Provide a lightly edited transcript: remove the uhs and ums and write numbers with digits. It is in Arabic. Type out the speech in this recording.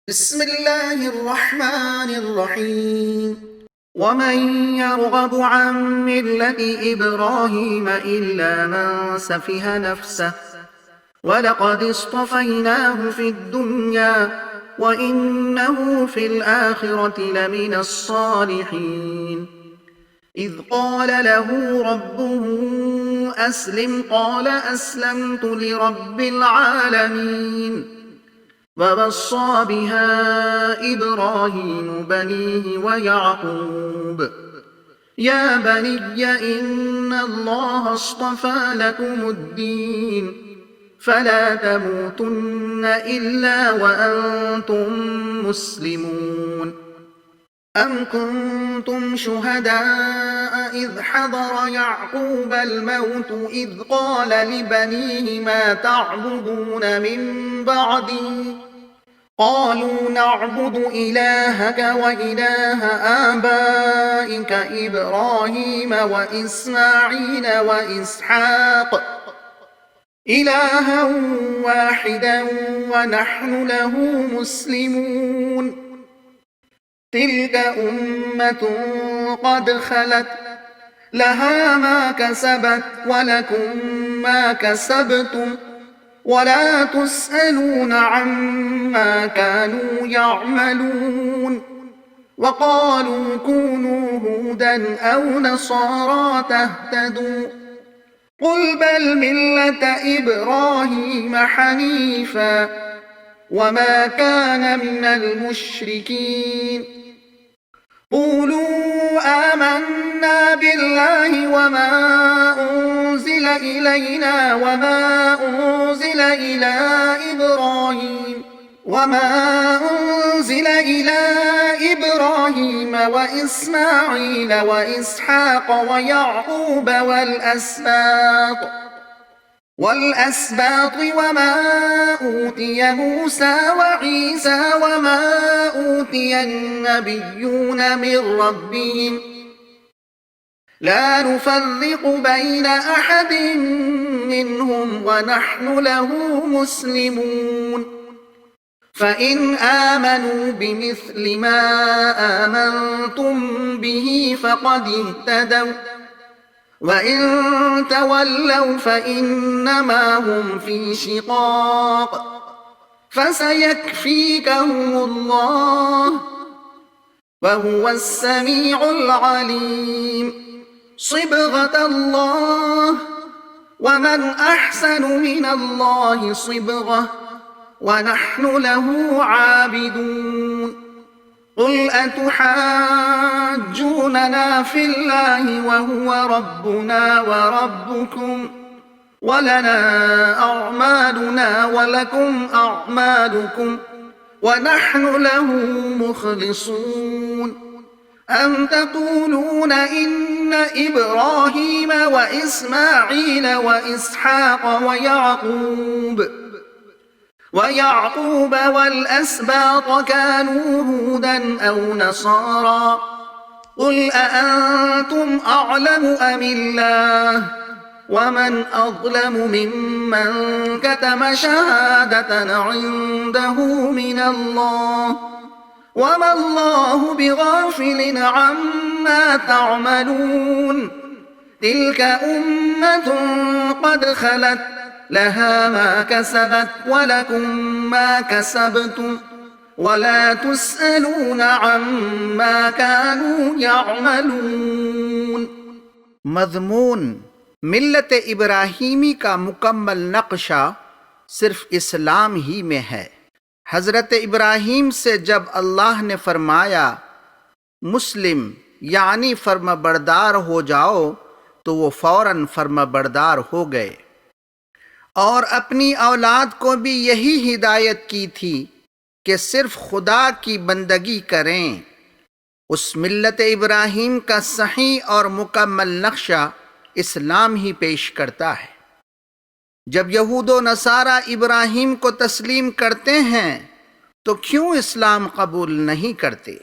بسم الله الرحمن الرحيم ومن يرغب عن ملة إبراهيم إلا من سفه نفسه ولقد اصطفيناه في الدنيا وإنه في الآخرة لمن الصالحين إذ قال له ربه أسلم قال أسلمت لرب العالمين ووصى بها إبراهيم بنيه ويعقوب يا بني إن الله اصطفى لكم الدين فلا تموتن إلا وأنتم مسلمون أم كنتم شهداء إذ حضر يعقوب الموت إذ قال لبنيه ما تعبدون من بعدي قالوا نعبد إلهك وإله آبائك إبراهيم وإسماعيل وإسحاق إلها واحدا ونحن له مسلمون تلك أمة قد خلت لها ما كسبت ولكم ما كسبتم ولا تسألون عما كانوا يعملون وقالوا كونوا هودا أو نصارى تهتدوا قل بل ملة إبراهيم حنيفا وما كان من المشركين قولوا آمنا بالله وما أنزل إلينا وما أنزل إلى إبراهيم وإسماعيل وإسحاق ويعقوب والأسباط وما أوتي موسى وعيسى وما أوتي النبيون من ربهم لا نفرق بين أحد منهم ونحن له مسلمون فإن آمنوا بمثل ما آمنتم به فقد اهتدوا وإن تولوا فإنما هم في شقاق فسيكفيكهم الله وهو السميع العليم صبغة الله ومن أحسن من الله صبغة ونحن له عابدون قل أتحاجوننا في الله وهو ربنا وربكم ولنا أعمالنا ولكم أعمالكم ونحن له مخلصون أم تقولون إن إبراهيم وإسماعيل وإسحاق ويعقوب والأسباط كانوا هودا أو نصارى قل أأنتم أعلم أم الله ومن أظلم ممن كتم شهادة عنده من الله وما الله بغافل عما تعملون تلك أمة قد خلت لها ما كسبت ولكم ما كسبتم ولا تسألون عما كانوا يعملون मज़मून मिल्लत इब्राहीमी का मुकम्मल नक्शा सिर्फ इस्लाम ही में है। हज़रत इब्राहीम से जब अल्लाह ने फरमाया मुस्लिम यानी फर्माबरदार हो जाओ तो वो फ़ौरन फर्माबरदार हो गए और अपनी औलाद को भी यही हिदायत की थी कि सिर्फ खुदा की बंदगी करें। उस मिल्लत इब्राहीम का सही और मुकम्मल नक्शा इस्लाम ही पेश करता है। जब यहूद व नसारा इब्राहीम को तस्लीम करते हैं तो क्यों इस्लाम कबूल नहीं करते?